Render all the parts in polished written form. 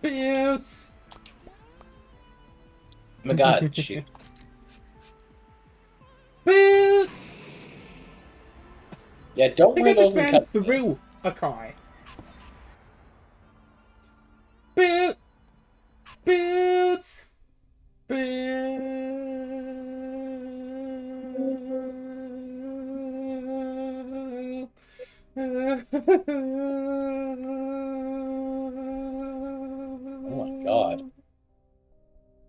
Boots! Oh my god, shoot. Boots! Yeah, I don't think I wear just those in ran cut. through a car. Boot! Boots! Oh my god.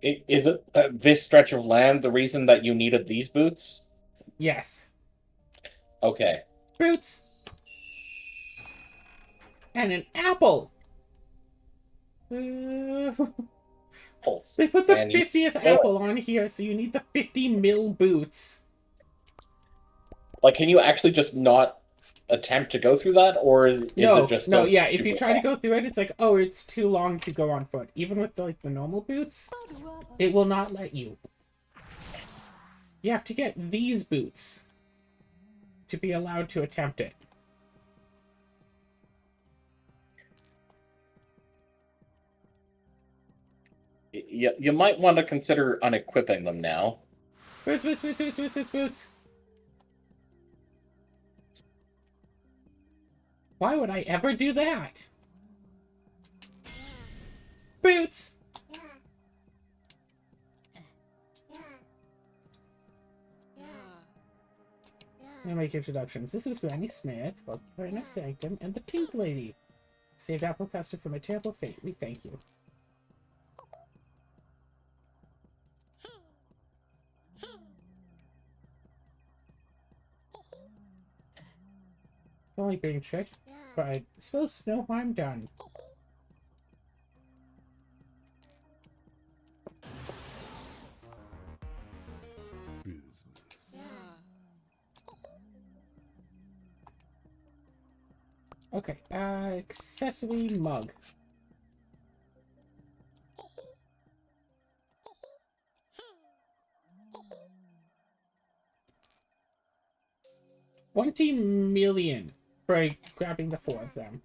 Is it this stretch of land the reason that you needed these boots? Yes. Okay. Boots! And an apple! Pulse. They put the And you 50th go. apple on here, so you need the 50 mil boots. Like, can you actually just not attempt to go through that, or is it No, just no, a yeah, if you super try to go through it, it's like, oh, it's too long to go on foot. Even with, like, the normal boots, it will not let you. You have to get these boots to be allowed to attempt it. You might want to consider unequipping them now. Boots, boots, boots, boots, boots, boots, boots. Why would I ever do that? Boots! I'll make introductions. This is Granny Smith, welcome to Sanctum, and the Pink Lady. Saved Apple Custard from a terrible fate. We thank you. Only being tricked, but I suppose no harm done. Okay, accessory mug. $20 million for grabbing the 4 of them.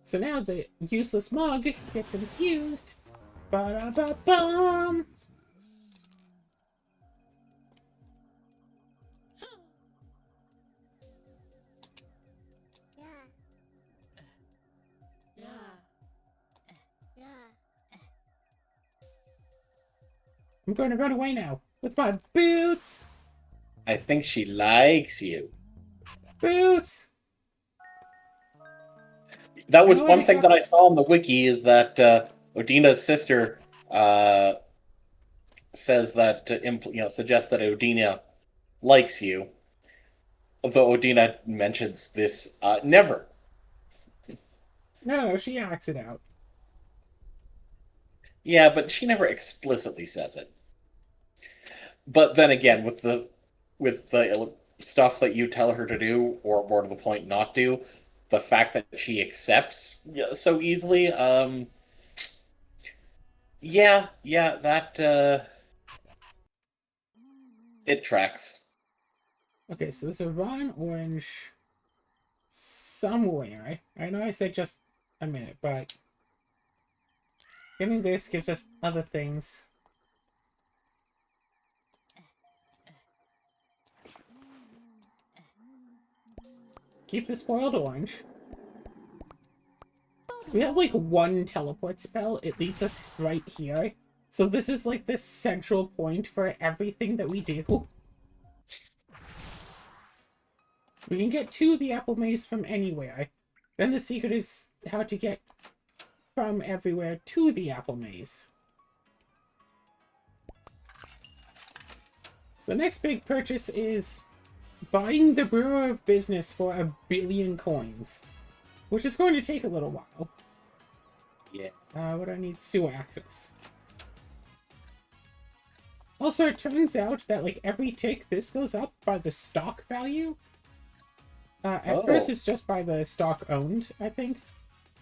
So now the useless mug gets infused. Ba-da-ba-bum! I'm going to run away now with my boots. I think she likes you. Boots. That I was know one thing that I saw on the wiki, is that Odina's sister says that suggests that Odina likes you. Although Odina mentions this never. No, she acts it out. Yeah, but she never explicitly says it. But then again, with the stuff that you tell her to do, or more to the point, not do, the fact that she accepts so easily, yeah, that it tracks. Okay, so there's a rotten orange somewhere. I know I said just a minute, but getting this gives us other things. Keep the spoiled orange. We have like one teleport spell. It leads us right here. So this is like the central point for everything that we do. We can get to the apple maze from anywhere. Then the secret is how to get from everywhere to the apple maze. So the next big purchase is buying the Bureau of Business for 1 billion coins, which is going to take a little while. Yeah. What do I need? Sewer access. Also, it turns out that, like, every tick, this goes up by the stock value. At first, it's just by the stock owned, I think.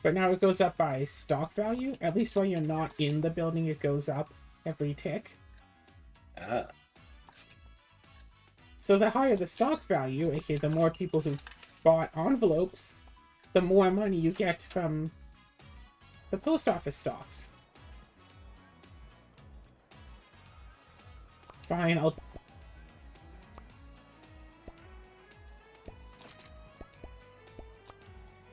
But now it goes up by stock value. At least while you're not in the building, it goes up every tick. Ah. So the higher the stock value, aka the more people who bought envelopes, the more money you get from the post office stocks. Fine, I'll...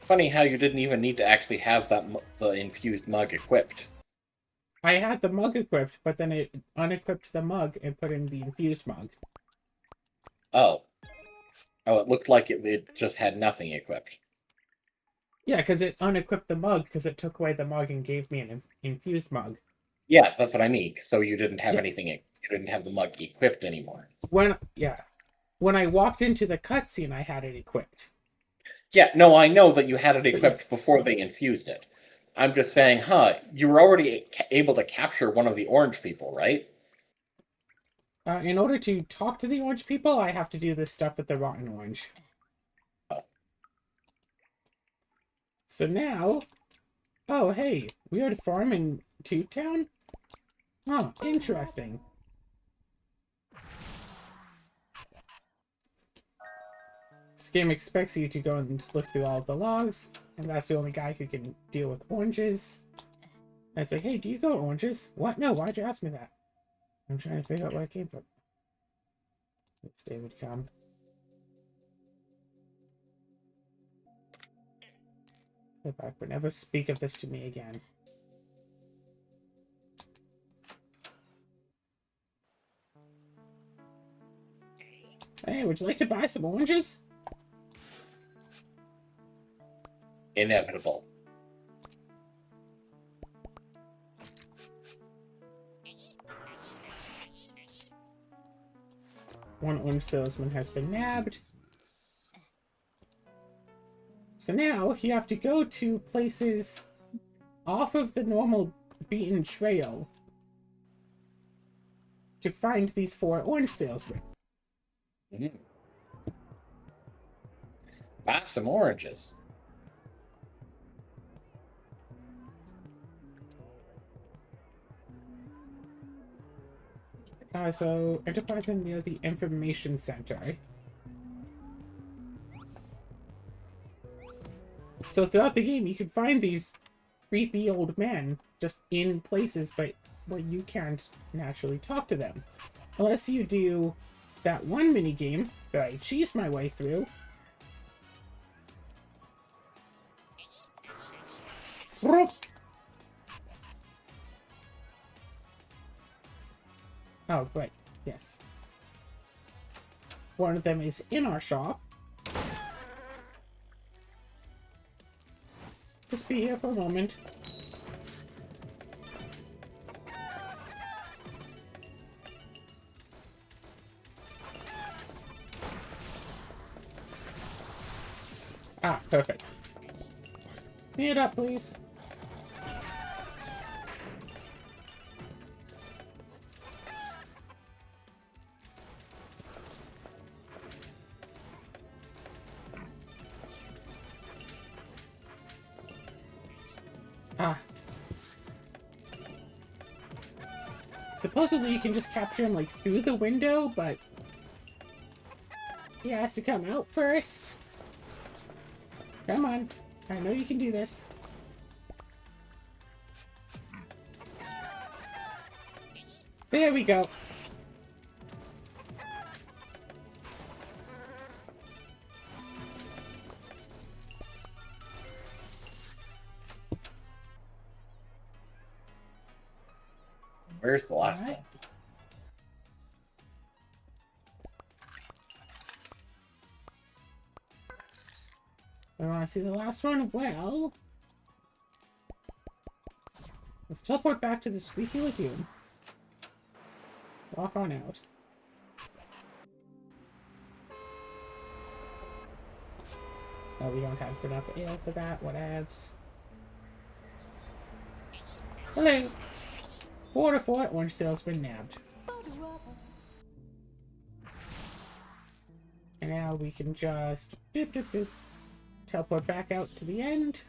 Funny how you didn't even need to actually have the infused mug equipped. I had the mug equipped, but then it unequipped the mug and put in the infused mug. Oh. Oh, it looked like it just had nothing equipped. Yeah, because it unequipped the mug because it took away the mug and gave me an infused mug. Yeah, that's what I mean. So you didn't have Yes. anything. You didn't have the mug equipped anymore. When I walked into the cutscene, I had it equipped. Yeah, no, I know that you had it equipped yes. before they infused it. I'm just saying, you were already able to capture one of the orange people, right? In order to talk to the orange people, I have to do this stuff with the rotten orange. Oh. So now... Oh, hey, weird farm in Toot Town? Oh, interesting. This game expects you to go and look through all of the logs, and that's the only guy who can deal with oranges. And it's like, hey, do you go oranges? What? No, why'd you ask me that? I'm trying to figure out where it came from. This day would come. Go back, but never speak of this to me again. Hey, would you like to buy some oranges? Inevitable. One orange salesman has been nabbed. So now you have to go to places off of the normal beaten trail to find these 4 orange salesmen. Mm. Buy some oranges. So Enterprise is near the information center. So throughout the game, you can find these creepy old men just in places, but where you can't naturally talk to them, unless you do that one mini game that I cheesed my way through. Oh, right. Yes. One of them is in our shop. Just be here for a moment. Ah, perfect. Mute up, please. Ah. Supposedly you can just capture him, like, through the window, but he has to come out first. Come on. I know you can do this. There we go. Where's the last one? I want to see the last one? Well... let's teleport back to the Squeaky Lagoon. Walk on out. Oh, we don't have enough ale for that. Whatevs. Hello! 4 to 4, orange salesman nabbed. And now we can just boop, boop, boop, teleport back out to the end.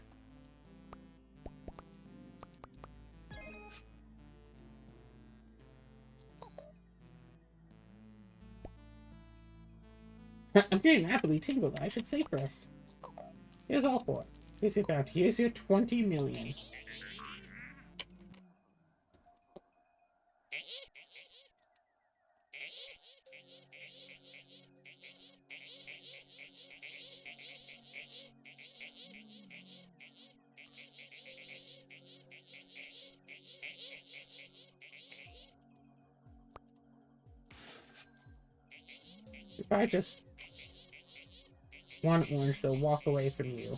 I'm getting happily tingled. I should save first. Here's all 4. Here's your bounty. Here's your 20 million. If I just want orange, they'll walk away from you.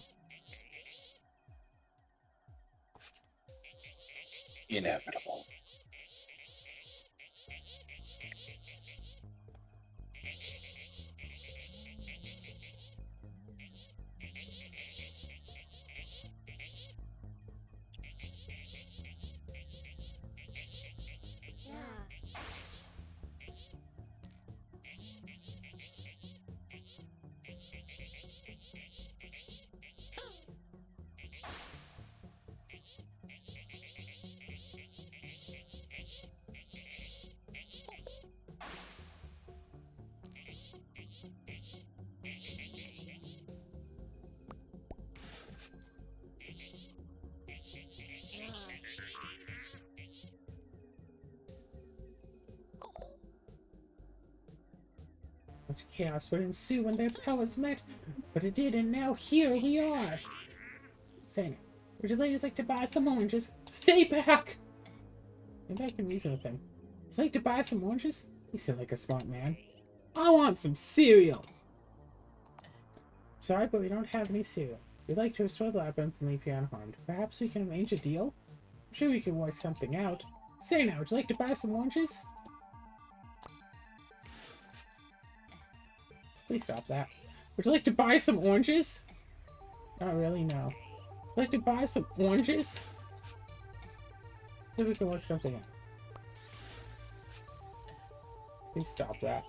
Inevitable. Much chaos would ensue when their powers met, but it did, and now here we are. Saying, would you ladies like to buy some oranges? Stay back! Maybe I can reason with him. Would you like to buy some oranges? You seem like a smart man. I want some cereal! Sorry, but we don't have any cereal. We'd like to restore the labyrinth and leave you unharmed. Perhaps we can arrange a deal? I'm sure we can work something out. Say now, would you like to buy some oranges? Please stop that. Would you like to buy some oranges? Not really, no. Would you like to buy some oranges? Maybe we can work something out. Please stop that.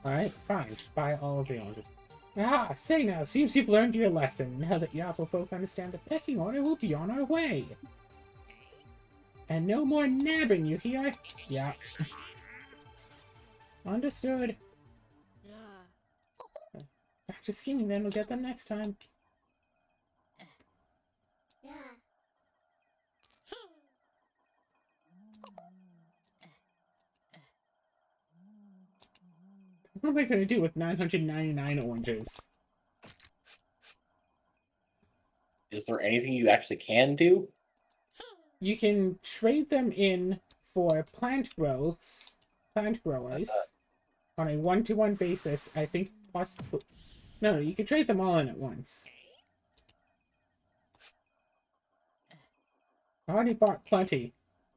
Alright, fine. Just buy all of the oranges. Ah, say now, seems you've learned your lesson. Now that Yapple folk understand the pecking order, we'll be on our way. And no more nabbing, you hear? Yeah. Understood. Back to scheming then, we'll get them next time. What am I gonna do with 999 oranges? Is there anything you actually can do? You can trade them in for plant growers, on a 1-to-1 basis. I think possibly. No, you can trade them all in at once. I already bought plenty.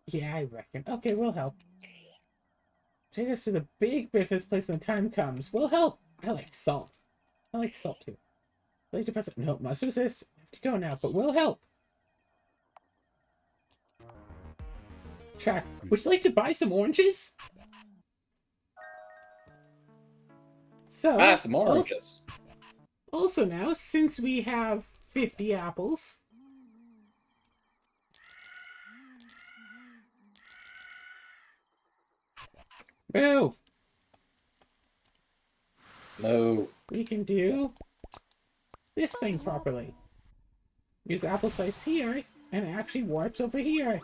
Yeah, I reckon. Okay, we'll help. Take us to the big business place when the time comes. We'll help. I like salt. I like salt too. I like to press it. No, must resist. I have to go now, but we'll help. Track. Would you like to buy some oranges? So, some oranges. Also now, since we have 50 apples, move! No. We can do this thing properly. Use apple slice here, and it actually warps over here.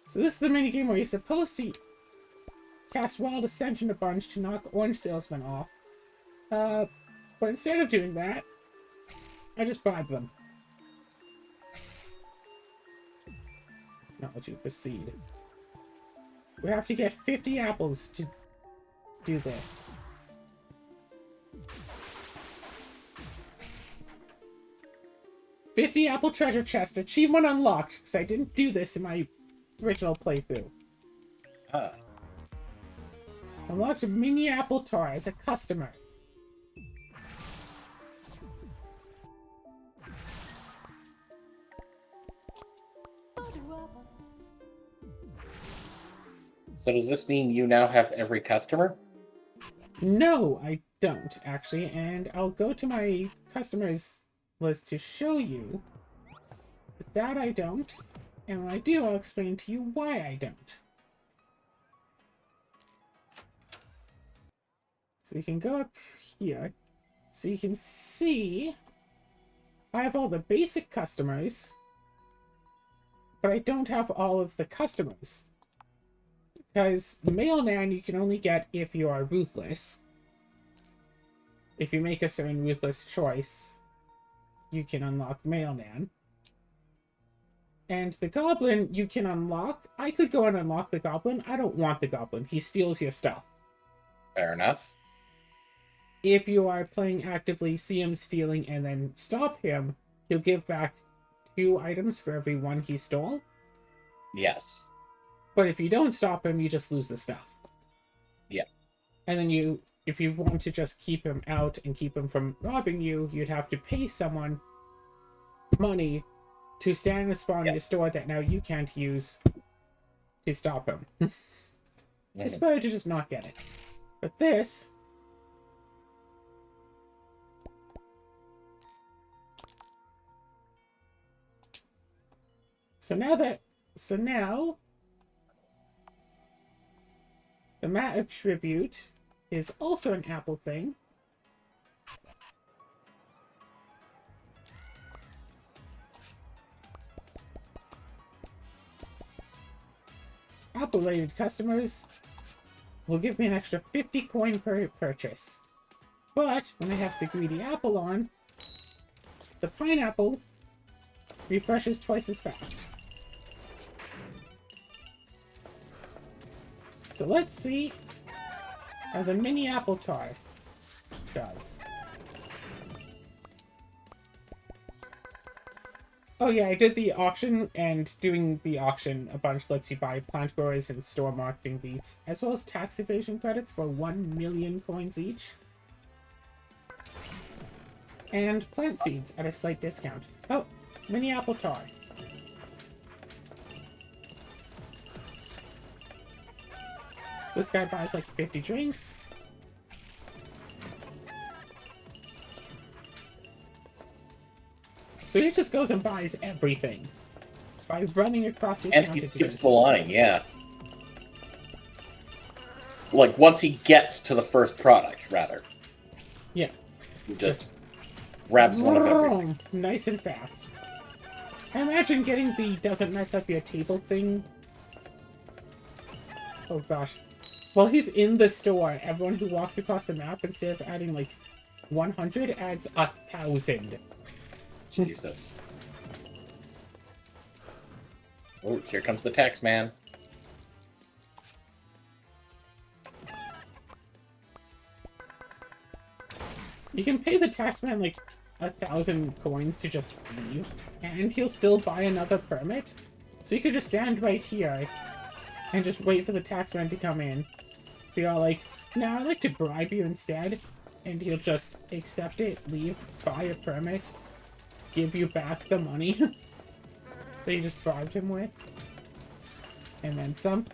So this is the minigame where you're supposed to cast Wild Ascension a bunch to knock orange salesmen off. But instead of doing that, I just bribe them. Not let you proceed. We have to get 50 apples to do this. $50 apple treasure chest. Achievement unlocked. Because I didn't do this in my original playthrough. Unlocked a mini apple toy as a customer. So does this mean you now have every customer? No, I don't, actually, and I'll go to my customers list to show you that I don't, and when I do, I'll explain to you why I don't. So you can go up here, so you can see I have all the basic customers, but I don't have all of the customers. Because the Mailman you can only get if you are ruthless. If you make a certain ruthless choice, you can unlock Mailman. And the Goblin you can unlock. I could go and unlock the Goblin. I don't want the Goblin. He steals your stuff. Fair enough. If you are playing actively, see him stealing, and then stop him, he'll give back 2 items for every 1 he stole. Yes. But if you don't stop him, you just lose the stuff. Yeah. And then if you want to just keep him out and keep him from robbing you, you'd have to pay someone money to stand in a spawn in your store that now you can't use to stop him. It's better to just not get it. But this... So now... The Mat of Tribute is also an apple thing. Apple-related customers will give me an extra 50 coin per purchase. But when I have the greedy apple on, the pineapple refreshes twice as fast. So let's see how the mini apple tart does. Oh yeah, I did the auction, and doing the auction a bunch lets you buy plant growers and store marketing beets, as well as tax evasion credits for 1 million coins each. And plant seeds at a slight discount. Oh, mini apple tart. This guy buys like 50 drinks. So he just goes and buys everything by running across the account. And he skips the line, yeah. Like, once he gets to the first product, rather. Yeah. He just grabs one of everything. Nice and fast. I imagine getting the doesn't mess up your table thing. Oh gosh. While he's in the store, everyone who walks across the map, instead of adding like 100, adds 1,000. Jesus. Oh, here comes the tax man. You can pay the tax man like 1,000 coins to just leave, and he'll still buy another permit. So you could just stand right here and just wait for the tax man to come in. Be all like, "Nah, I'd like to bribe you instead," and he'll just accept it, leave, buy a permit, give you back the money that you just bribed him with, and then some.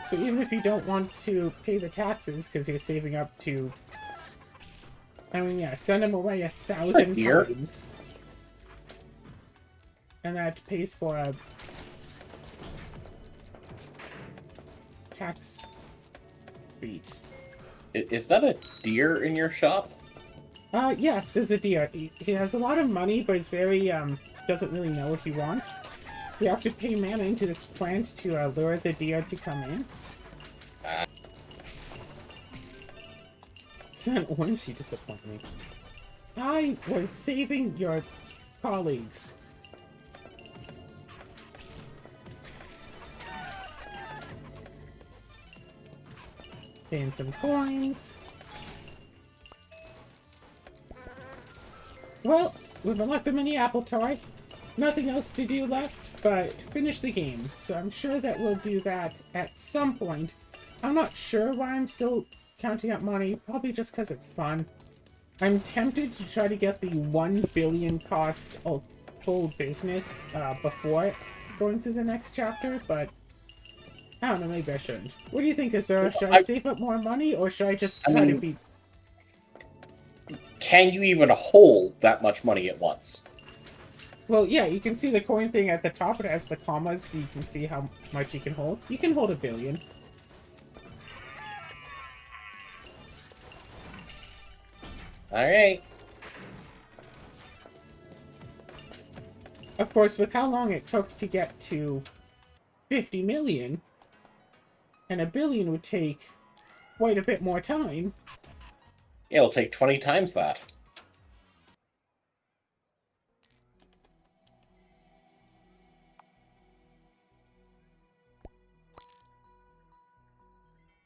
So even if you don't want to pay the taxes because you're saving up to, I mean, yeah, send him away 1,000 times, and that pays for a tax beat. Is that a deer in your shop? Yeah, there's a deer. He has a lot of money, but he's very, doesn't really know what he wants. You have to pay mana into this plant to lure the deer to come in. Wouldn't she disappoint me? I was saving your colleagues. Paying some coins. Well, we've unlocked the mini apple toy. Nothing else to do left but finish the game. So I'm sure that we'll do that at some point. I'm not sure why I'm still counting up money. Probably just because it's fun. I'm tempted to try to get the 1 billion cost full business before going through the next chapter, but I don't know, maybe I shouldn't. What do you think, Azura? Should I save up more money, or should I just try to be... Can you even hold that much money at once? Well, yeah, you can see the coin thing at the top. It has the commas, so you can see how much you can hold. You can hold 1 billion. Alright. Of course, with how long it took to get to 50 million, and 1 billion would take quite a bit more time. It'll take 20 times that.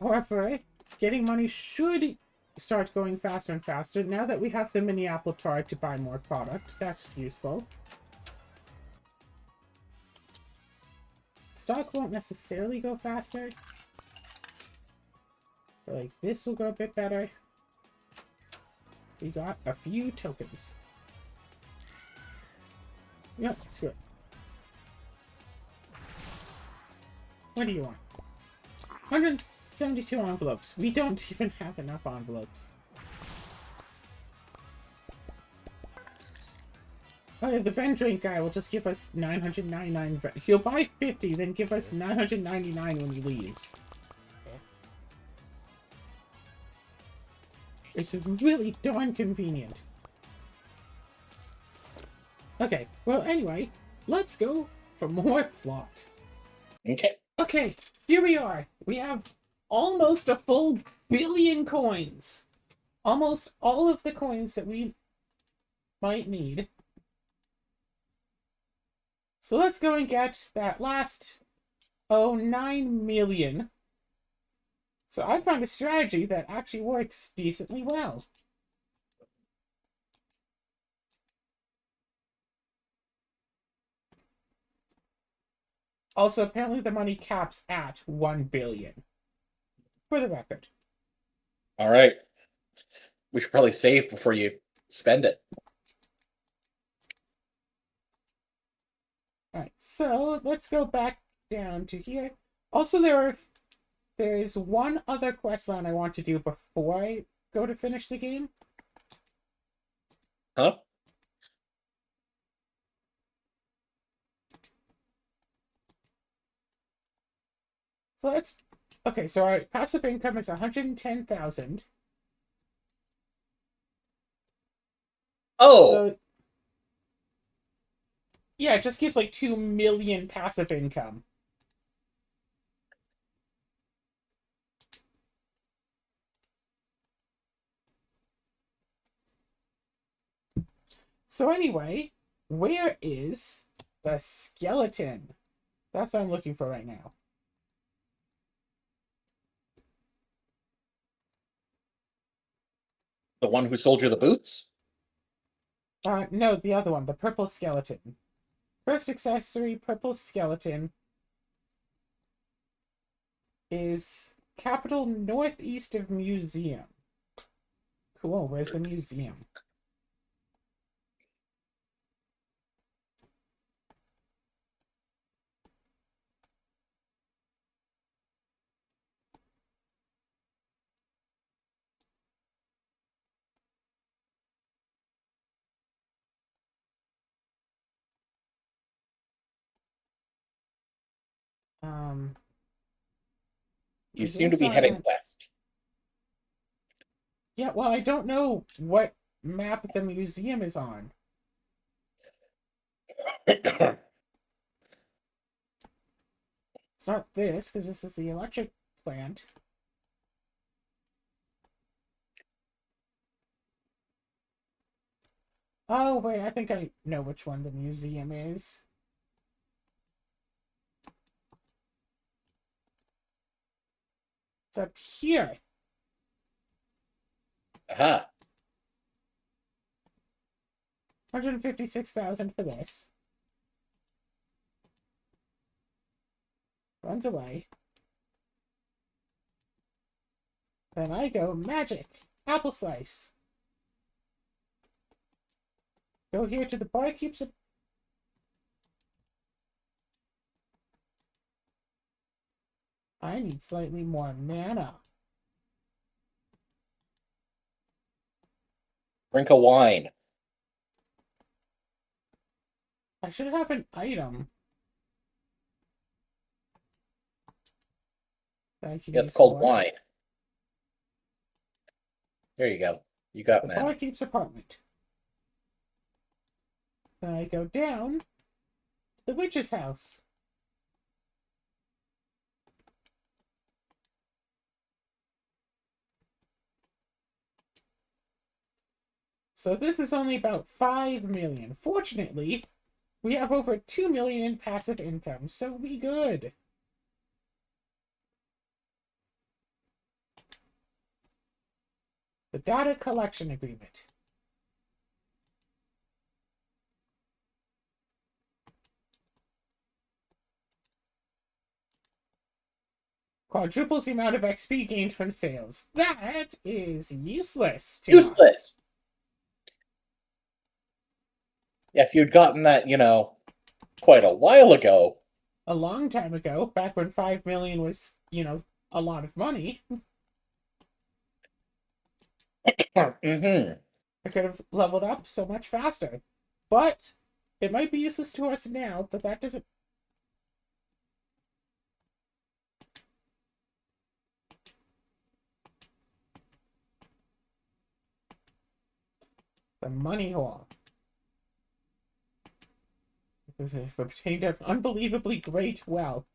However, getting money should start going faster and faster. Now that we have the mini apple tart to buy more product, that's useful. Stock won't necessarily go faster. But like this will go a bit better. We got a few tokens. Yep, screw it. What do you want? 172 envelopes. We don't even have enough envelopes. Oh yeah, the Vendrake guy will just give us 999. He'll buy 50, then give us 999 when he leaves. It's really darn convenient. Okay, well anyway, let's go for more plot. Okay. Okay, here we are. We have almost a full 1 billion coins. Almost all of the coins that we might need. So let's go and get that last, 9 million. So I found a strategy that actually works decently well. Also, apparently the money caps at 1 billion. For the record. All right. We should probably save before you spend it. Alright, so let's go back down to here. Also, there is one other quest line I want to do before I go to finish the game. Huh? So let's... Okay, so our passive income is 110,000. Oh! So... Yeah, it just gives like 2 million passive income. So anyway, where is the skeleton? That's what I'm looking for right now. The one who sold you the boots? No, the other one, the purple skeleton. First accessory, purple skeleton, is capital northeast of museum. Cool, where's the museum? You seem to be heading west. Yeah, well, I don't know what map the museum is on. It's not this, because this is the electric plant. Oh, wait, I think I know which one the museum is. It's up here. Aha. 156,000 for this. Runs away. Then I go magic. Apple slice. Go here to the barkeep's I need slightly more mana. Drink a wine. I should have an item that I can Yeah, use it's called for it. wine. There you go. You got The mana. Barkeep's apartment. Then I go down to the witch's house. So this is only about 5 million. Fortunately, we have over 2 million in passive income, so we good. The data collection agreement. Quadruples the amount of XP gained from sales. That is useless to us. Useless. Yeah, if you'd gotten that, quite a while ago. A long time ago, back when 5 million was, a lot of money. Mm-hmm. I could have leveled up so much faster. But it might be useless to us now, but that doesn't... The money hole. We've obtained an unbelievably great wealth.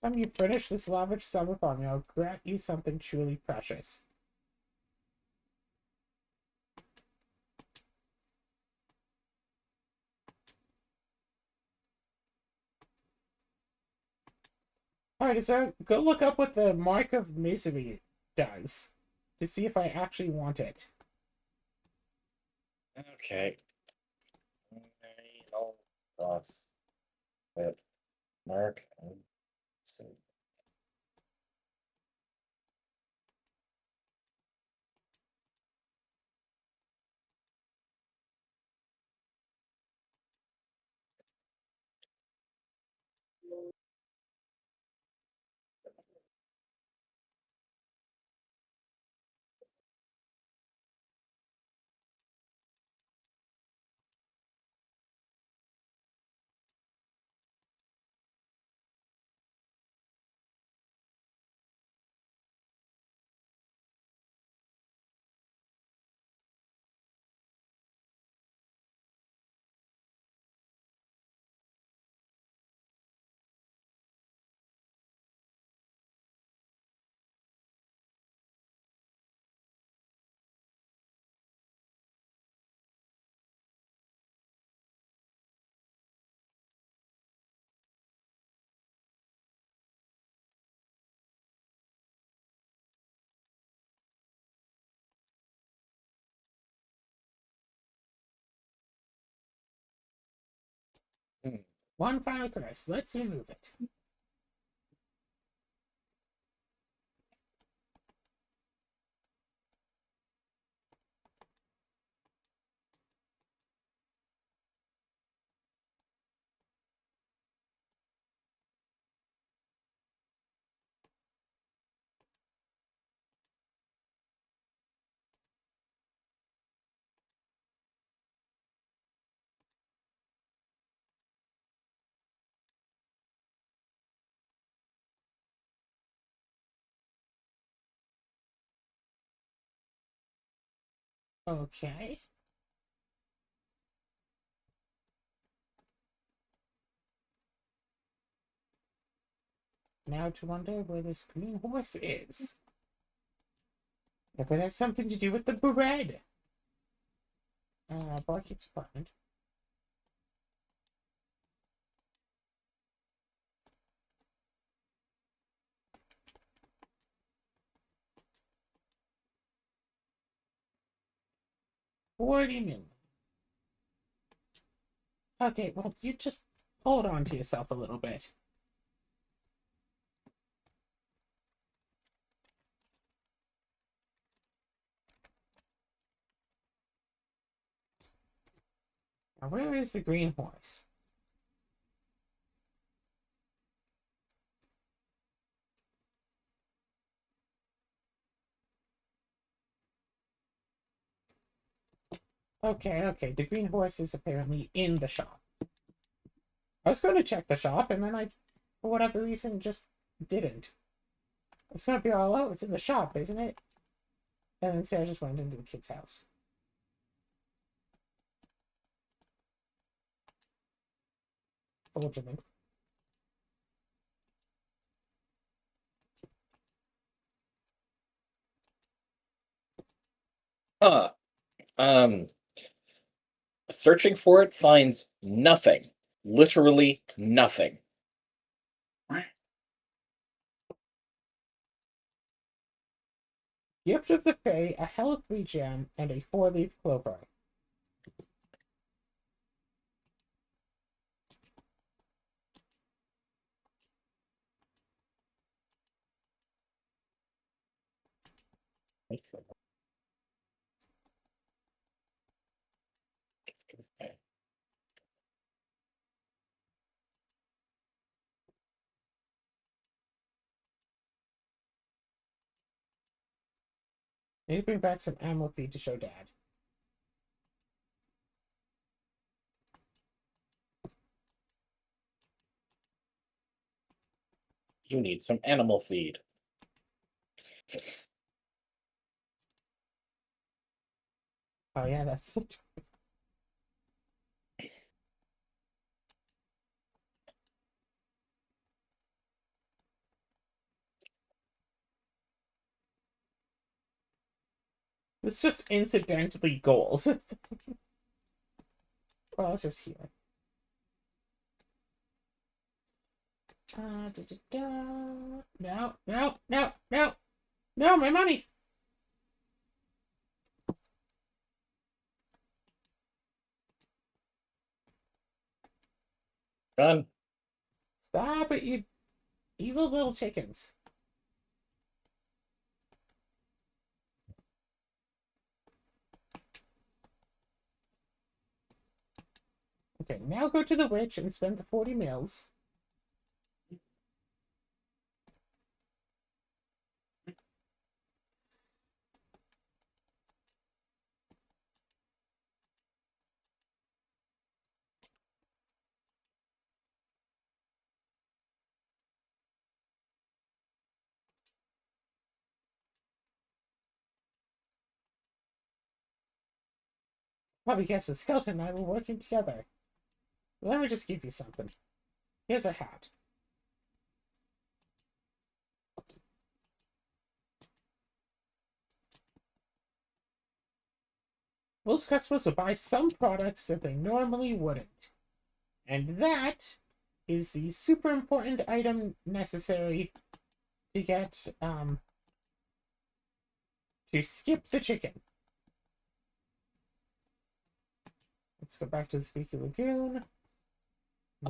Time you finish this lavish sum upon me, I'll grant you something truly precious. Alright, so go look up what the Mark of Misery does to see if I actually want it. Okay. Mark. So. One final curse. Let's remove it. Okay. Now to wonder where this green horse is. If it has something to do with the bread. Barkeep's apartment. $40 million. Okay, well, you just hold on to yourself a little bit. Now, where is the green horse? Okay. The green horse is apparently in the shop. I was going to check the shop, and then I, for whatever reason, just didn't. It's going to be all, oh, it's in the shop, isn't it? And then Sarah just went into the kid's house. Forgery. Huh. Searching for it finds nothing. Literally nothing. Gift of the Fae, a Health Regen, and a 4-leaf clover. Need to bring back some animal feed to show Dad. You need some animal feed. Oh yeah, that's it's just incidentally goals. Well, it's just here. No, my money. Done. Stop it, you evil little chickens. Okay, now go to the witch and spend the 40 mils. Probably guess the skeleton and I were working together. Let me just give you something. Here's a hat. Most customers will buy some products that they normally wouldn't. And that is the super important item necessary to get, to skip the chicken. Let's go back to the Squeaky Lagoon.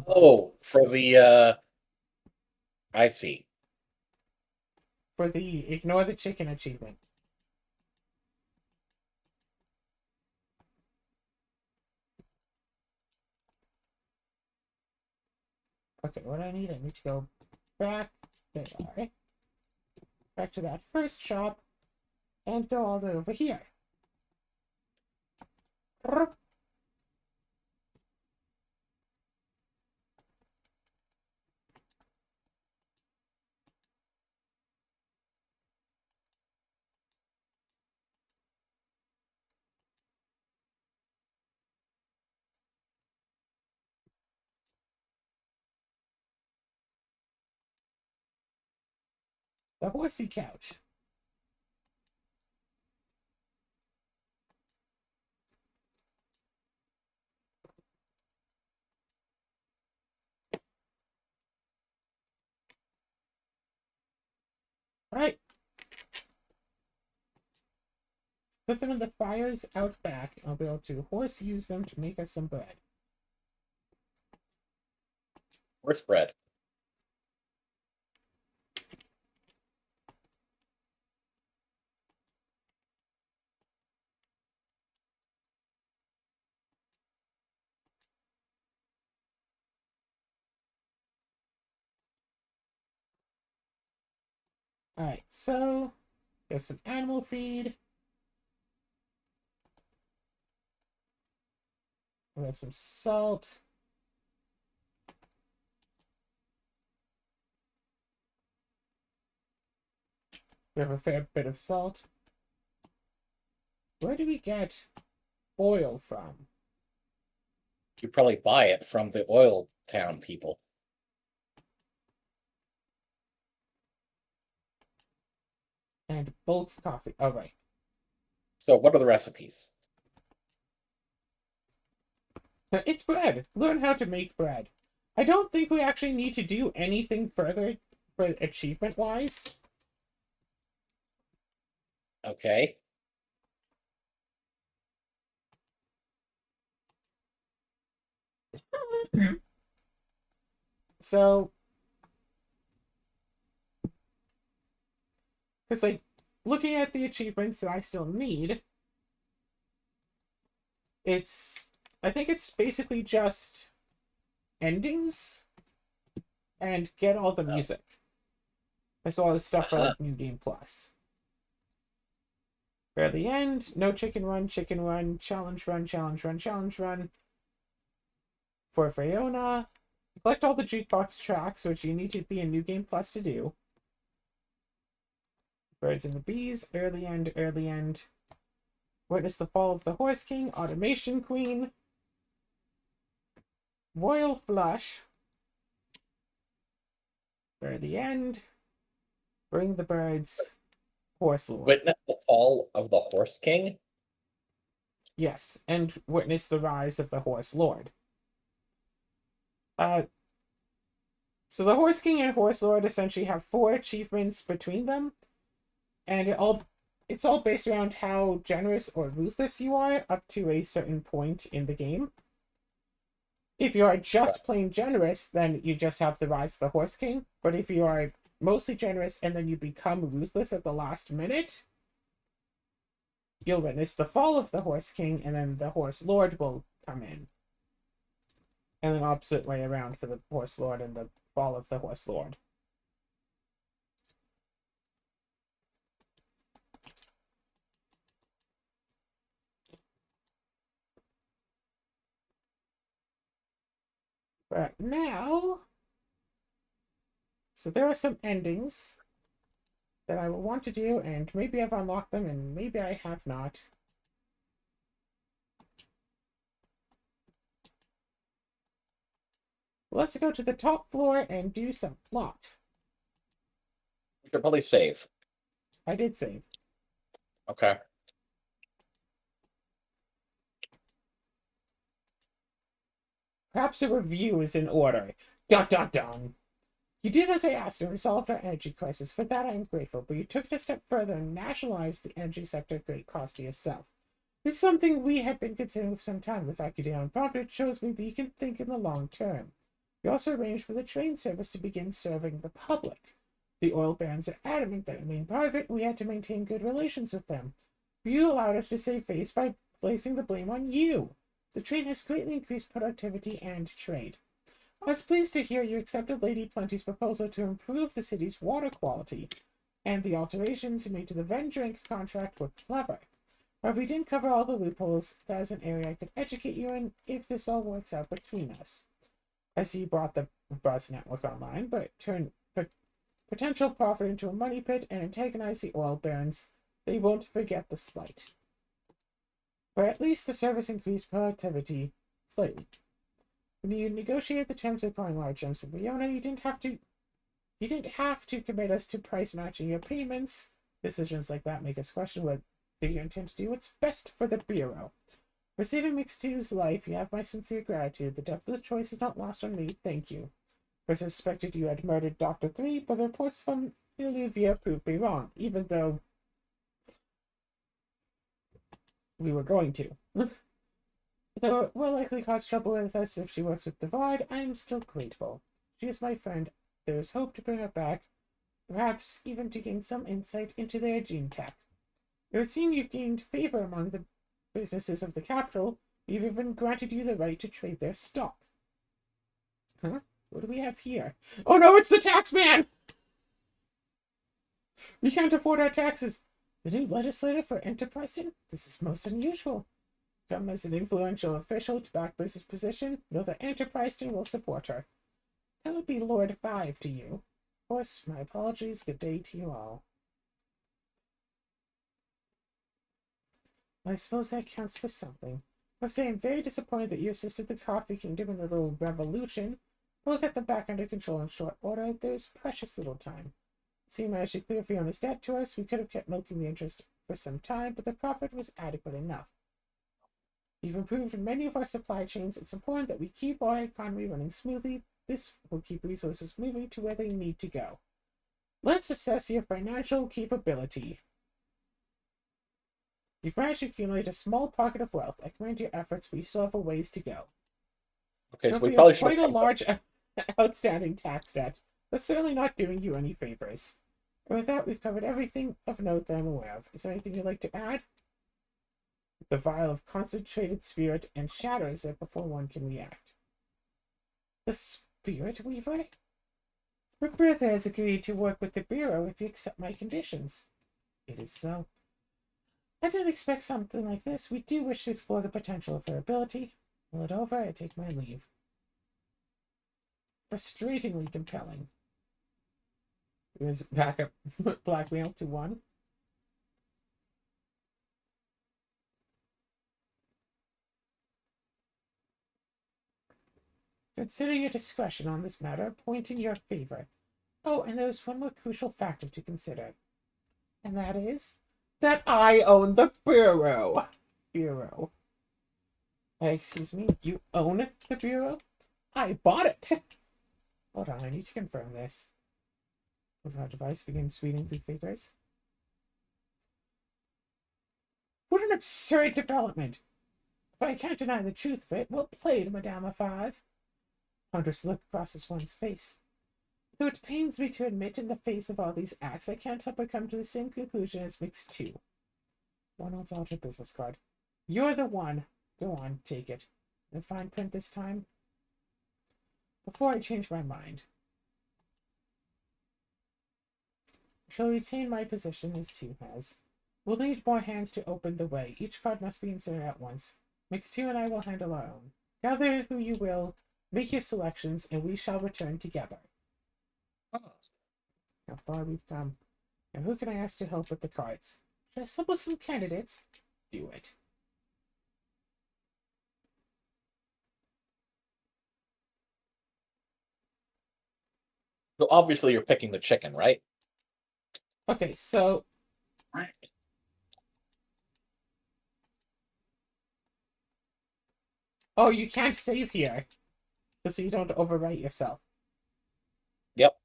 Oh, for the, I see. For the ignore the chicken achievement. Okay, what I need to go back, there, alright. Back to that first shop, and go all the way over here. The horsey couch. Alright. Put them in the fires out back. I'll be able to horse use them to make us some bread. Horse bread. Alright, so there's some animal feed. We have some salt. We have a fair bit of salt. Where do we get oil from? You probably buy it from the oil town people. And bulk coffee. Oh, right. So what are the recipes? It's bread. Learn how to make bread. I don't think we actually need to do anything further for achievement-wise. Okay. So, because, like, looking at the achievements that I still need, I think it's basically just endings and get all the music. That's all this stuff for, like, New Game Plus. For the end, no chicken run, challenge run, challenge run, challenge run. For Fiona, collect all the jukebox tracks, which you need to be in New Game Plus to do. Birds and the Bees, early end, early end. Witness the Fall of the Horse King, Automation Queen. Royal Flush. Early end. Bring the Birds, Horse Lord. Witness the fall of the Horse King? Yes, and witness the rise of the Horse Lord. So the Horse King and Horse Lord essentially have 4 achievements between them, and it's all based around how generous or ruthless you are up to a certain point in the game. If you are just plain generous, then you just have the rise of the Horse King. But if you are mostly generous and then you become ruthless at the last minute, you'll witness the fall of the Horse King, and then the Horse Lord will come in. And then opposite way around for the Horse Lord and the fall of the Horse Lord. But now, so there are some endings that I will want to do, and maybe I've unlocked them, and maybe I have not. Let's go to the top floor and do some plot. You should probably save. I did save. Okay. Perhaps a review is in order. Dun dun dun. You did as I asked and resolved our energy crisis. For that I am grateful, but you took it a step further and nationalized the energy sector at great cost to yourself. This is something we have been considering for some time. The fact you did on prompt shows me that you can think in the long term. We also arranged for the train service to begin serving the public. The oil barons are adamant that remain private, and we had to maintain good relations with them. You allowed us to save face by placing the blame on you. The train has greatly increased productivity and trade. I was pleased to hear you accepted Lady Plenty's proposal to improve the city's water quality, and the alterations made to the Vendrink contract were clever. However, we didn't cover all the loopholes. That is an area I could educate you in if this all works out between us. I see you brought the bus network online, but turned potential profit into a money pit and antagonized the oil barons. They won't forget the slight. But at least the service increased productivity slightly. When you negotiated the terms of acquiring large gems from Fiona, you didn't have to commit us to price matching your payments. Decisions like that make us question what you intend to do what's best for the Bureau. For saving McStew's life, you have my sincere gratitude. The depth of the choice is not lost on me. Thank you. I suspected you had murdered Dr. 3, but the reports from Illuvia proved me wrong, even though we were going to. Though it will likely cause trouble with us if she works with Divide, I am still grateful. She is my friend. There is hope to bring her back, perhaps even to gain some insight into their gene tech. It would seem you've gained favor among the businesses of the capital. We've even granted you the right to trade their stock. Huh? What do we have here? Oh no, it's the tax man! We can't afford our taxes. The new legislator for Enterprising? This is most unusual. Come as an influential official to back business position, know that Enterprising will support her. That would be Lord 5 to you. Of course, my apologies. Good day to you all. I suppose that counts for something. I say I'm very disappointed that you assisted the Coffee Kingdom in the little revolution. We'll get them back under control in short order. There's precious little time. So you managed to clear Fiona's debt to us. We could have kept milking the interest for some time, but the profit was adequate enough. We've improved many of our supply chains. It's important that we keep our economy running smoothly. This will keep resources moving to where they need to go. Let's assess your financial capability. You've managed to accumulate a small pocket of wealth. I commend your efforts, but you still have a ways to go. Okay, so we probably should quite a large outstanding tax debt. That's certainly not doing you any favors. And with that, we've covered everything of note that I'm aware of. Is there anything you'd like to add? The vial of concentrated spirit and shatters it before one can react. The Spirit Weaver? My brother has agreed to work with the Bureau if you accept my conditions. It is so. I didn't expect something like this. We do wish to explore the potential of her ability. Roll it over, I take my leave. Frustratingly compelling. Here's backup blackmail to 1. Consider your discretion on this matter, point in your favor. Oh, and there's one more crucial factor to consider. And that is that I own the Bureau. Excuse me, you own the Bureau? I bought it. Hold on, I need to confirm this. As our device begins reading through figures. What an absurd development! If I can't deny the truth of it, well played, Madame 5. Huntress looked across his one's face. Though it pains me to admit in the face of all these acts, I can't help but come to the same conclusion as Mix 2. Ronald's altered business card. You're the one. Go on, take it. And fine print this time? Before I change my mind. I shall retain my position as 2 has. We'll need more hands to open the way. Each card must be inserted at once. Mix 2 and I will handle our own. Gather who you will, make your selections, and we shall return together. Oh. How far we've come. Now who can I ask to help with the cards? Should I sub with some candidates? Do it. So obviously you're picking the chicken, right? Okay, so... Right. Oh, you can't save here. So you don't overwrite yourself. Yep.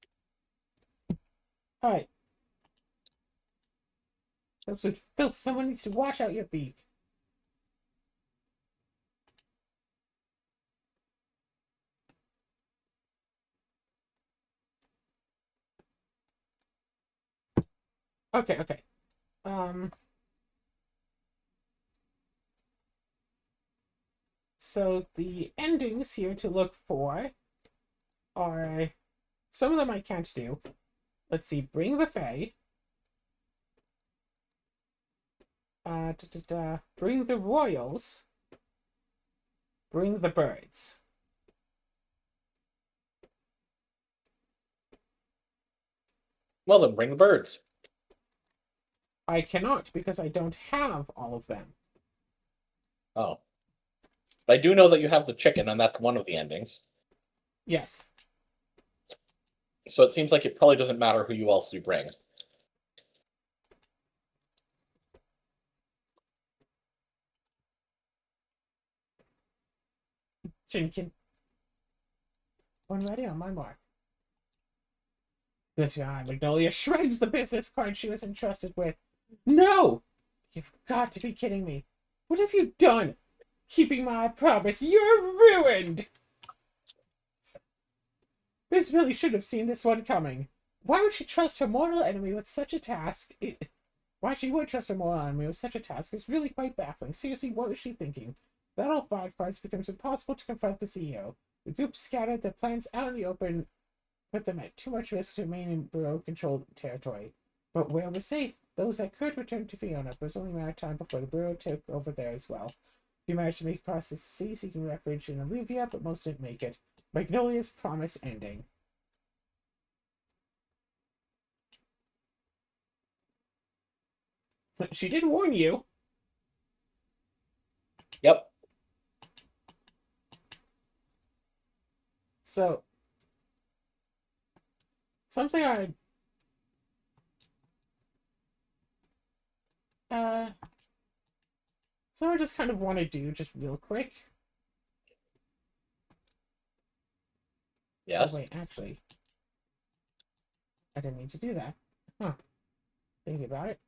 Alright. Absolute filth. Someone needs to wash out your beak. Okay. So the endings here to look for are... Some of them I can't do. Let's see. Bring the Fae. Bring the Royals. Bring the Birds. Well then, bring the birds. I cannot because I don't have all of them. Oh. But I do know that you have the chicken, and that's one of the endings. Yes. So it seems like it probably doesn't matter who else you bring. Chinkin. When ready, on my mark. Good time. Magnolia shreds the business card she was entrusted with. No! You've got to be kidding me. What have you done? Keeping my promise. You're ruined! Biz really should have seen this one coming. Why would she trust her mortal enemy with such a task? Why she would trust her mortal enemy with such a task is really quite baffling. Seriously, what was she thinking? Without all 5 cards, it becomes impossible to confront the CEO. The group scattered their plans out in the open, put them at too much risk to remain in Bureau-controlled territory. But where was safe? Those that could returned to Fiona, but it was only a matter of time before the Bureau took over there as well. Few managed to make it across the sea seeking refuge in Alluvia, but most didn't make it. Magnolia's promise ending. She did warn you. Yep. So, something so I just kind of want to do just real quick. Yes. Oh, wait, actually, I didn't need to do that. Huh. Thinking about it.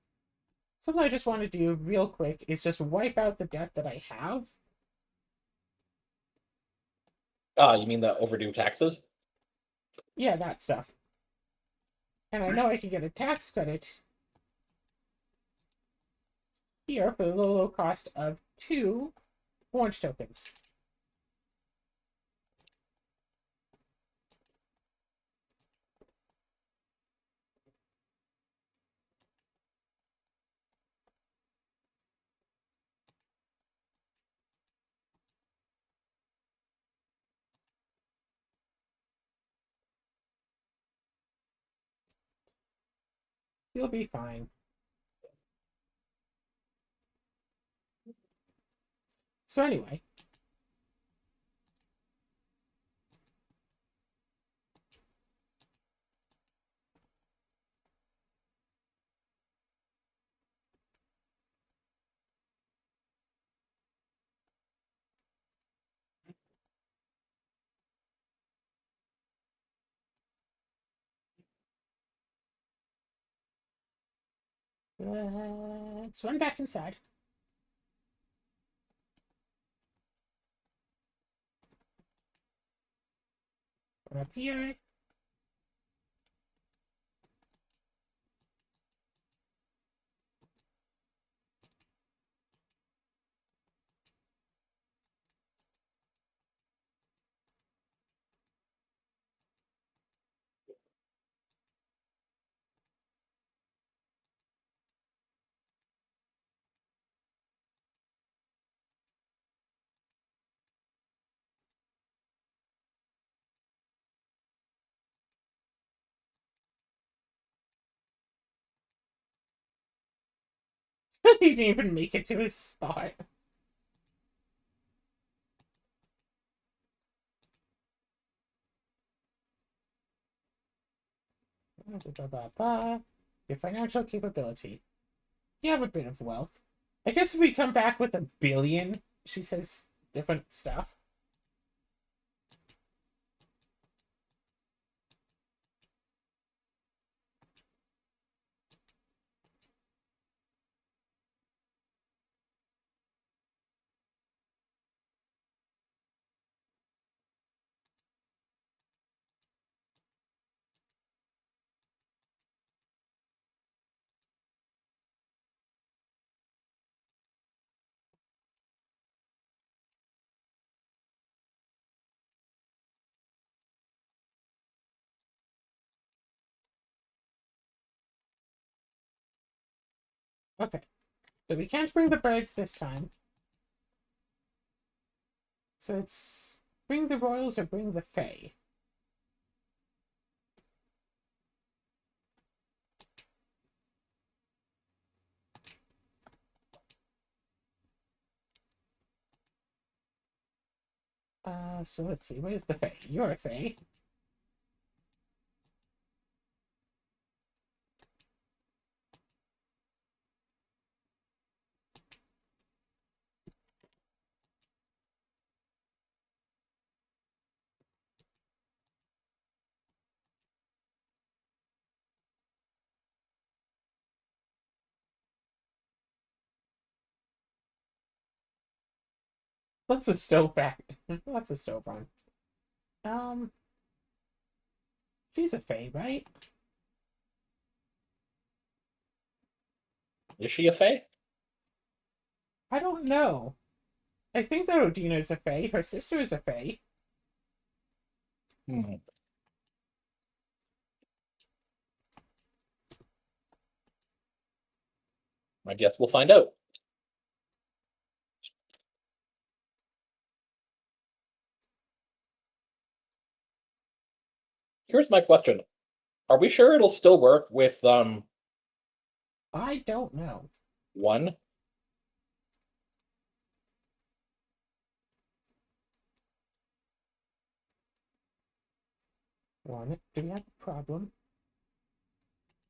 Something I just want to do real quick is just wipe out the debt that I have. You mean the overdue taxes? Yeah, that stuff. And I know I can get a tax credit here for the low cost of 2 orange tokens. You'll be fine. So anyway. Let's run back inside. Run up here. He didn't even make it to his spot. Your financial capability. You have a bit of wealth. I guess if we come back with 1 billion, she says different stuff. Okay. So we can't bring the birds this time. So it's bring the royals or bring the fae. So let's see. Where's the fae? You're a fae. Left the stove back. Left the stove on. She's a fae, right? Is she a fae? I don't know. I think that Odina is a fae. Her sister is a fae. Hmm. I guess we'll find out. Here's my question. Are we sure it'll still work with I don't know. 1? One, do we have a problem?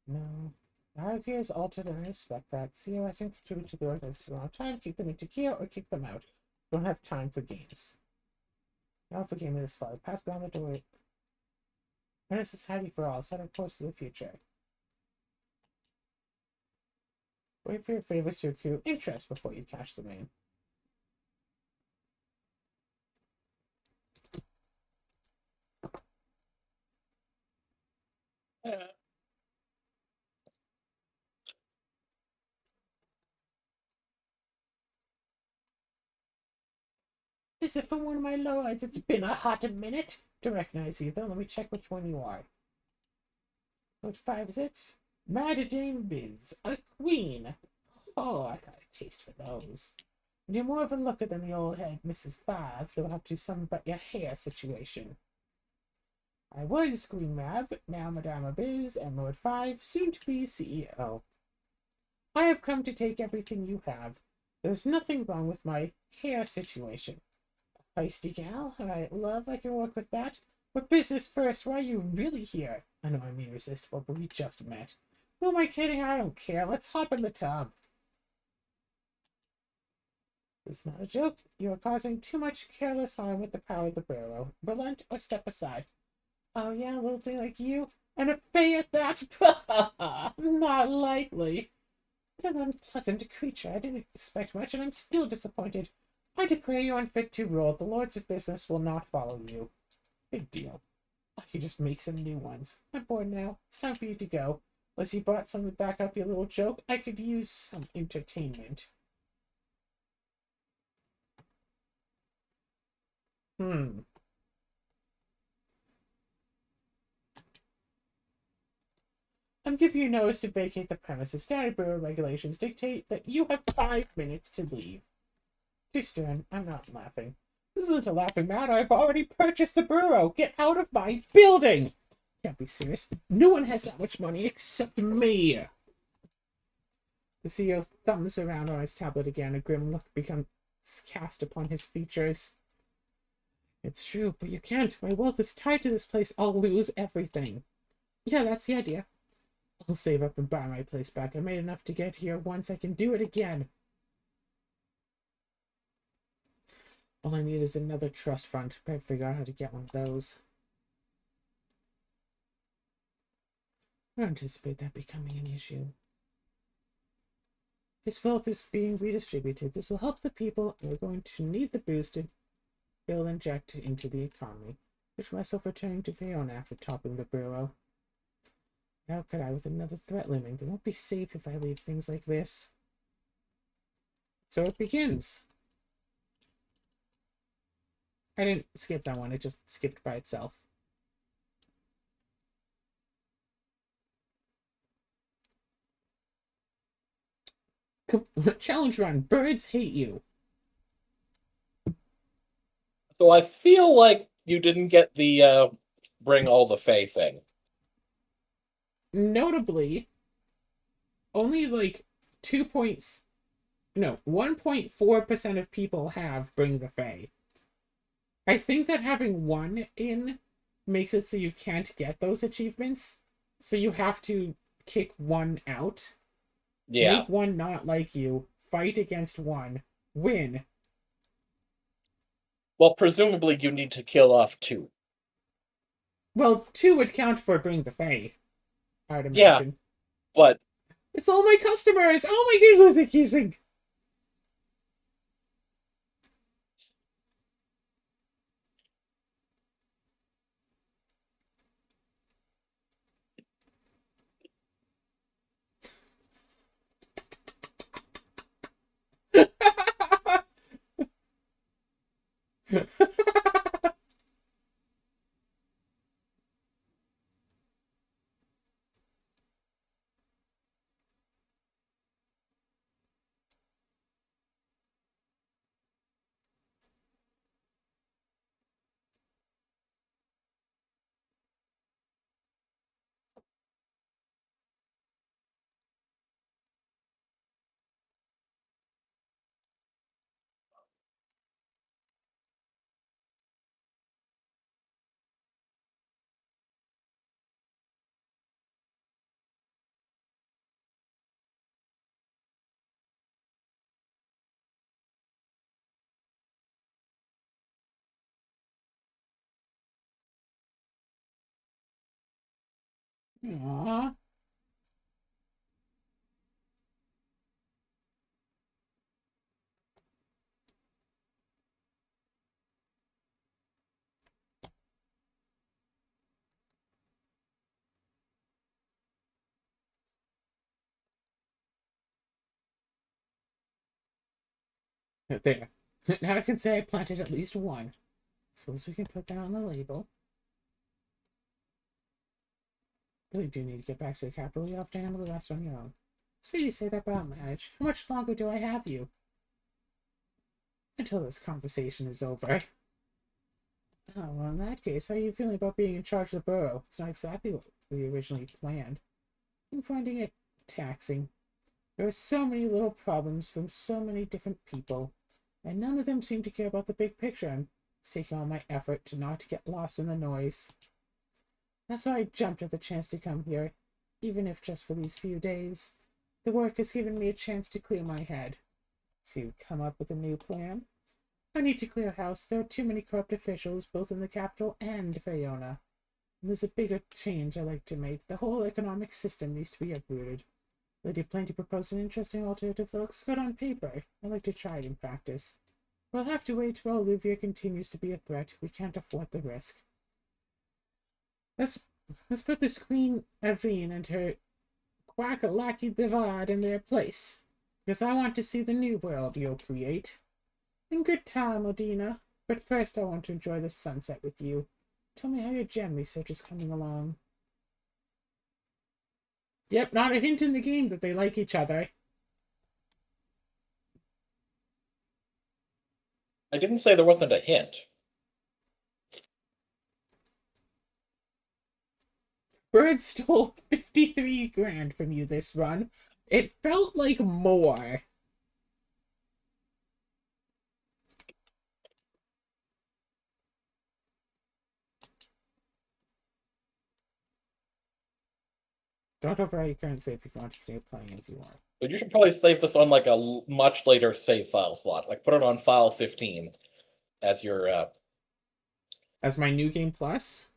No. Hierarchy is altered and I respect that. COS and contribute to the organization for a long time. Kick them into gear or kick them out. Don't have time for games. Now for gaming this far. Pass beyond the door. Run a society for all. Set a course to the future. Wait for your favors to accrue interest before you cash them in. Is it from one of my lords? It's been a hot minute. To recognize you, though. Let me check which one you are. What 5 is it? Mad Dame Biz, a queen. Oh, I got a taste for those. You're more of a looker than the old head Mrs. Five, so we'll have to do something about your hair situation. I was Queen Mab, now Madame Biz, and Lord Five, soon to be CEO. I have come to take everything you have. There's nothing wrong with my hair situation. A feisty gal? Alright, love, I can work with that. But business first, why are you really here? I know I'm irresistible, but we just met. Who am I kidding? I don't care. Let's hop in the tub. It's not a joke. You are causing too much careless harm with the power of the barrow. Relent or step aside. Oh yeah, a little thing like you? And a fey at that? Not likely. What an unpleasant creature. I didn't expect much, and I'm still disappointed. I declare you unfit to rule. The lords of business will not follow you. Big deal. I could just make some new ones. I'm bored now. It's time for you to go. Unless you brought something back up your little joke, I could use some entertainment. I'm giving you notice to vacate the premises. Standard bureau regulations dictate that you have 5 minutes to leave. Too stern. I'm not laughing. This isn't a laughing matter. I've already purchased the bureau. Get out of my building! Can't be serious. No one has that much money except me. The CEO thumbs around on his tablet again. A grim look becomes cast upon his features. It's true, but you can't. My wealth is tied to this place. I'll lose everything. Yeah, that's the idea. I'll save up and buy my place back. I made enough to get here once. I can do it again. All I need is another trust fund. Better figure out how to get one of those. I don't anticipate that becoming an issue. This wealth is being redistributed. This will help the people, and we're going to need the boost to build inject into the economy. Wish myself returning to Fiona after topping the bureau. How could I with another threat looming? They won't be safe if I leave things like this. So it begins. I didn't skip that one, it just skipped by itself. Challenge run. Birds hate you. So I feel like you didn't get the bring all the Fae thing. Notably, only like 1.4% of people have Bring the Fae. I think that having one in makes it so you can't get those achievements. So you have to kick one out. Yeah. Make one not like you. Fight against one. Win. Well, presumably you need to kill off 2. Well, 2 would count for Bring the Fae, I'd imagine. Yeah, but... It's all my customers! Oh my goodness, they're kissing! Aww. There. Now I can say I planted at least one. Suppose we can put that on the label. Really do need to get back to the capital. You have to handle the rest on your own. It's funny you say that, but I'll manage. How much longer do I have you? Until this conversation is over. Oh, well, in that case, how are you feeling about being in charge of the borough? It's not exactly what we originally planned. I'm finding it taxing. There are so many little problems from so many different people, and none of them seem to care about the big picture. And it's taking all my effort to not get lost in the noise. That's why I jumped at the chance to come here, even if just for these few days. The work has given me a chance to clear my head. To come up with a new plan. I need to clear house. There are too many corrupt officials, both in the capital and Fiona. And there's a bigger change I'd like to make. The whole economic system needs to be uprooted. Lady Plenty proposed an interesting alternative that looks good on paper. I'd like to try it in practice. We'll have to wait while Olivia continues to be a threat. We can't afford the risk. Let's put this Queen Avine and her Quack-a-Lacky Divad in their place. Because I want to see the new world you'll create. In good time, Odina. But first I want to enjoy the sunset with you. Tell me how your gem research is coming along. Yep, not a hint in the game that they like each other. I didn't say there wasn't a hint. Bird stole 53 grand from you this run. It felt like more. Don't overwrite your current save if you want to continue playing as you are. But you should probably save this on like a much later save file slot. Like put it on file 15 as your As my new game plus?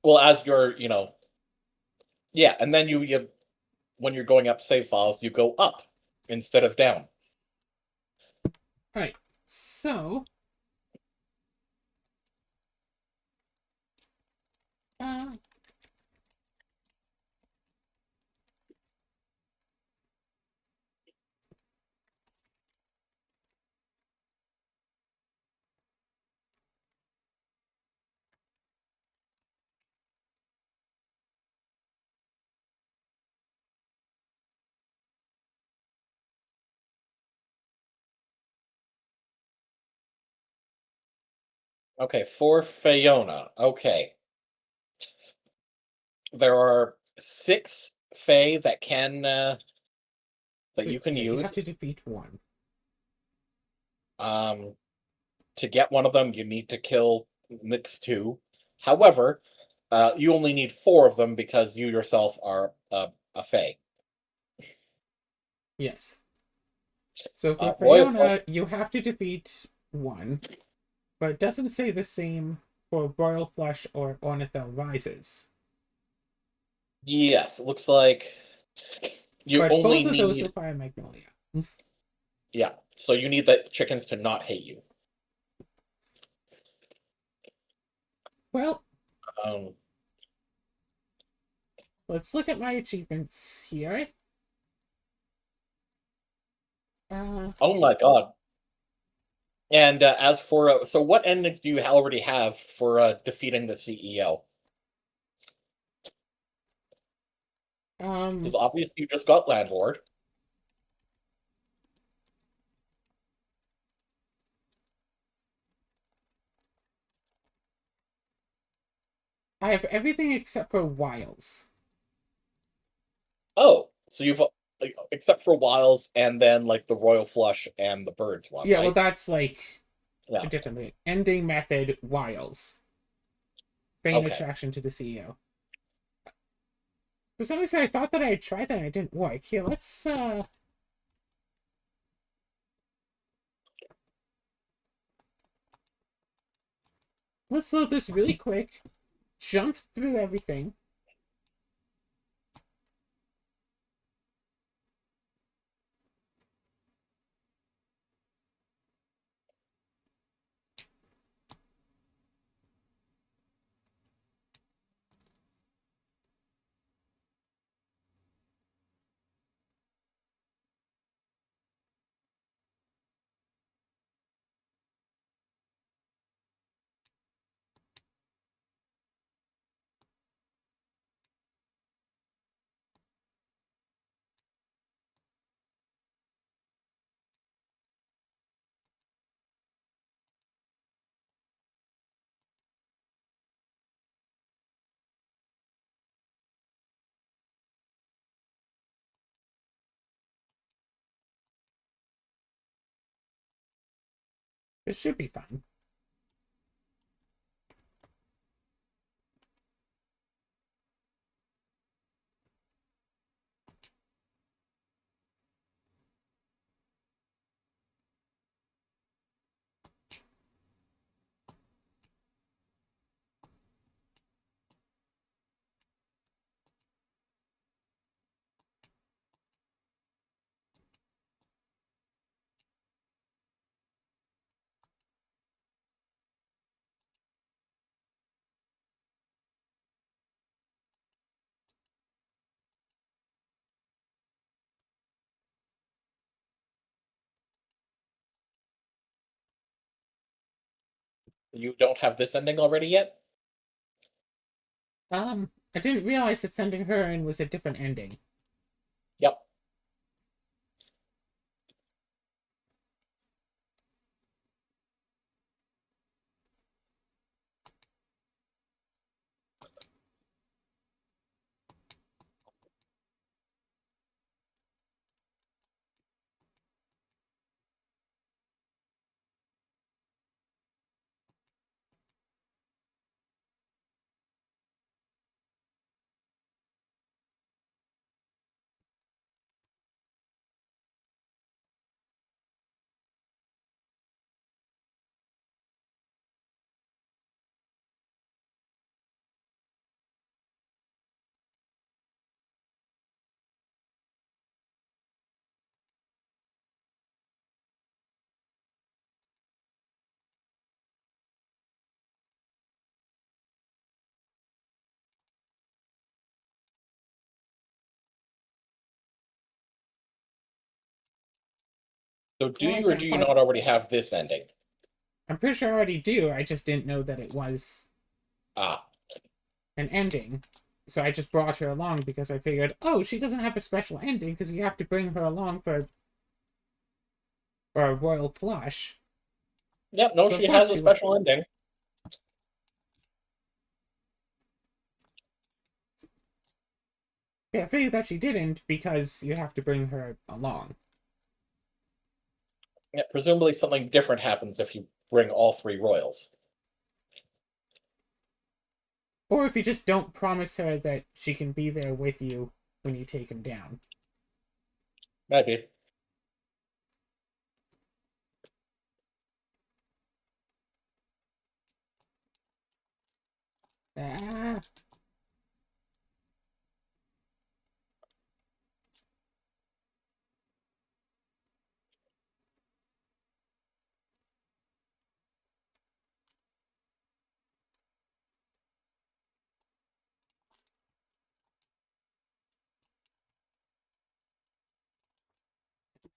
well, as your, yeah, and then you when you're going up save files, you go up instead of down. Alright, so Okay, for Fiona. Okay. There are 6 Fae that you can you have use. to defeat one. To get one of them, you need to kill Nyx 2. However, you only need 4 of them because you yourself are a Fae. Yes. So for Royal Fiona, Flush, you have to defeat one. But it doesn't say the same for Royal Flush or Ornithel Rises. yes, it looks like you But only both of those need, require Magnolia. yeah, so you need the chickens to not hate you. Well, Um, let's look at my achievements here. oh my god. And as for, so what endings do you already have for defeating the CEO? Because obviously you just got Landlord. I have everything except for Wiles. Oh, so you've except for Wiles and then like the Royal Flush and the Birds one, Yeah, well, right? that's like Yeah. a different thing. Ending method, Wiles. Feign Okay. attraction to the CEO. For some reason, I thought that I had tried that and it didn't work. Here, let's load this really quick. Jump through everything. It should be fine. You don't have this ending already yet? I didn't realize that sending her in was a different ending. Yep. So do Yeah, you or again, do you not already have this ending? I'm pretty sure I already do. I just didn't know that it was Ah, an ending. So I just brought her along because I figured, oh, she doesn't have a special ending because you have to bring her along for a royal flush. yep, no, So of she course has a she would. special ending. Yeah, I figured that she didn't because you have to bring her along. Yeah, presumably something different happens if you bring all three royals. Or if you just don't promise her that she can be there with you when you take him down. Maybe. Ah,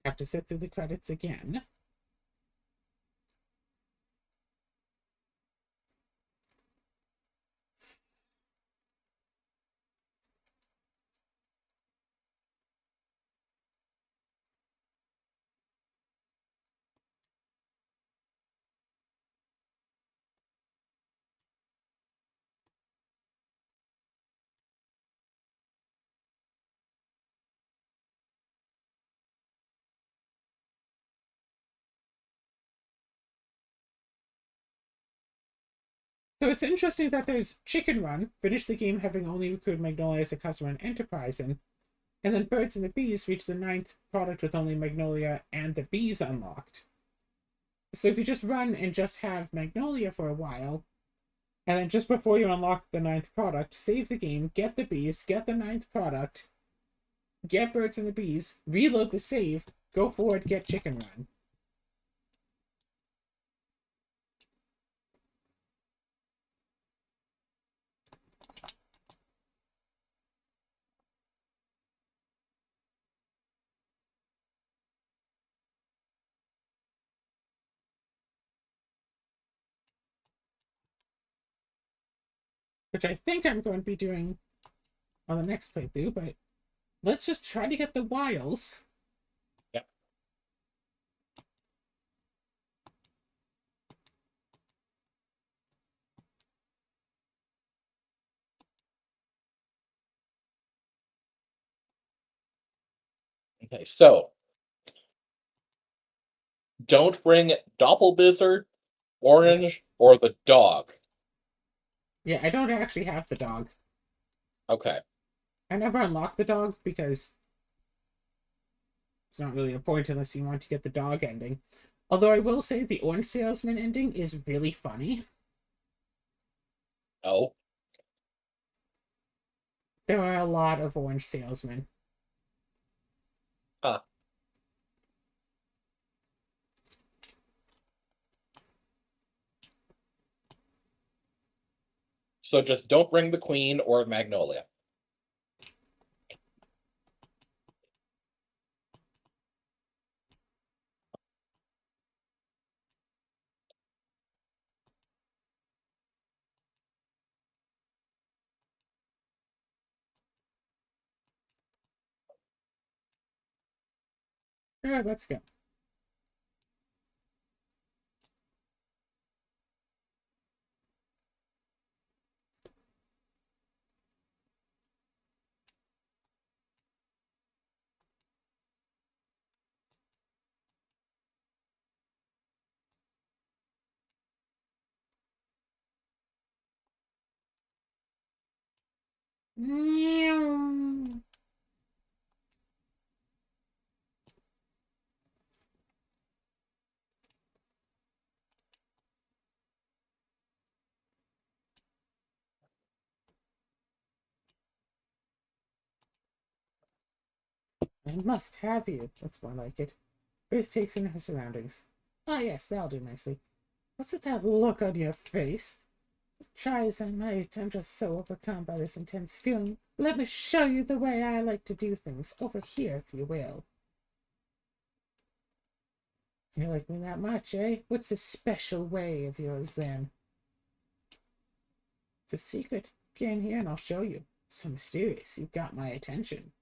have to sit through the credits again. So it's interesting that there's Chicken Run, finish the game having only recruited Magnolia as a customer in Enterprise, and then Birds and the Bees reach the 9th product with only Magnolia and the Bees unlocked. So if you just run and just have Magnolia for a while, and then just before you unlock the 9th product, save the game, get the Bees, get the 9th product, get Birds and the Bees, reload the save, go forward, get Chicken Run. Which I think I'm going to be doing on the next playthrough, but let's just try to get the Wiles. Yep. Okay, so don't bring Doppelbizzard, Orange, or the dog. Yeah, I don't actually have the dog. Okay. I never unlocked the dog because it's not really a point unless you want to get the dog ending. Although I will say the orange salesman ending is really funny. Oh. There are a lot of orange salesmen. Huh. So just don't bring the Queen or Magnolia. Alright, let's go. Meow. I must have you. That's more like it. Biz takes in her surroundings. Ah, yes, that'll do nicely. What's with that look on your face? Try as I might, I'm just so overcome by this intense feeling. Let me show you the way I like to do things. Over here, if you will. You like me that much, eh? What's this special way of yours, then? It's a secret. Get in here and I'll show you. So mysterious. You've got my attention.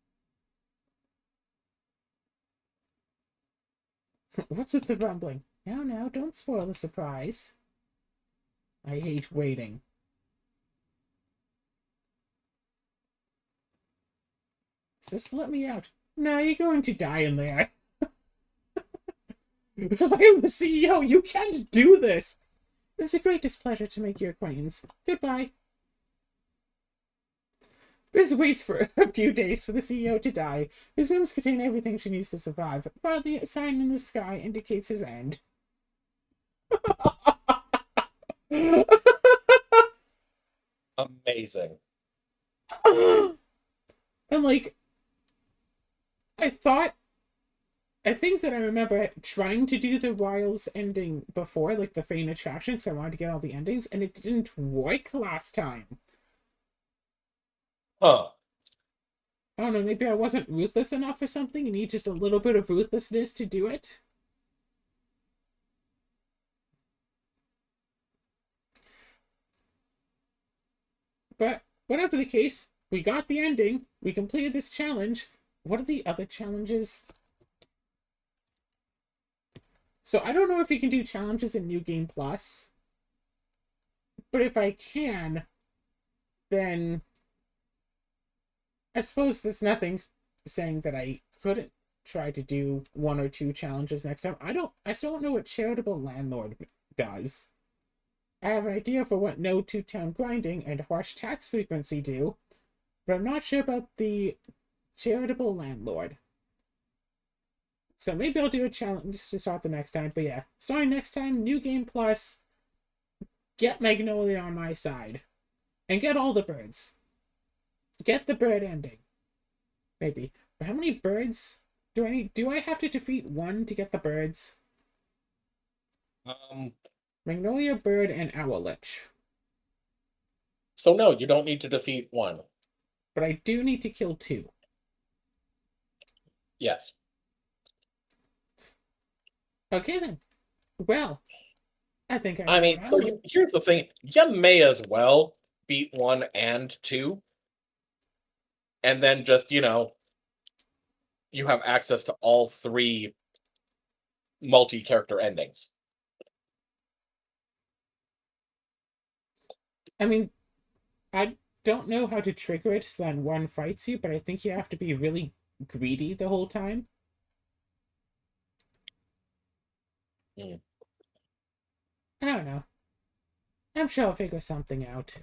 What's with the rumbling? Now, don't spoil the surprise. I hate waiting. Just let me out. No, you're going to die in there. I am the CEO. You can't do this. It was a great displeasure to make your acquaintance. Goodbye. Biz waits for a few days for the CEO to die. His rooms contain everything she needs to survive, while the sign in the sky indicates his end. Amazing. And like, I think that I remember trying to do the Wiles ending before, like the Fane attraction, because I wanted to get all the endings, and it didn't work last time. Huh. I don't know, maybe I wasn't ruthless enough or something. You need just a little bit of ruthlessness to do it. But whatever the case, we got the ending. We completed this challenge. What are the other challenges? So I don't know if you can do challenges in New Game Plus. But if I can, then I suppose there's nothing saying that I couldn't try to do one or two challenges next time. I still don't know what Charitable Landlord does. I have an idea for what No Two-Town Grinding and Harsh Tax Frequency do, but I'm not sure about the Charitable Landlord. So maybe I'll do a challenge to start the next time. But yeah, starting next time, New Game Plus, get Magnolia on my side. And get all the birds. Get the bird ending. Maybe. But how many birds do I need? Do I have to defeat one to get the birds? Magnolia, Bird, and Owlitch. So no, you don't need to defeat one. But I do need to kill two. Yes. Okay then. Well, I think I mean, so here's the thing. You may as well beat 1 and 2. And then just, you have access to all 3 multi-character endings. I mean, I don't know how to trigger it so that one fights you, but I think you have to be really greedy the whole time. Mm. I don't know. I'm sure I'll figure something out.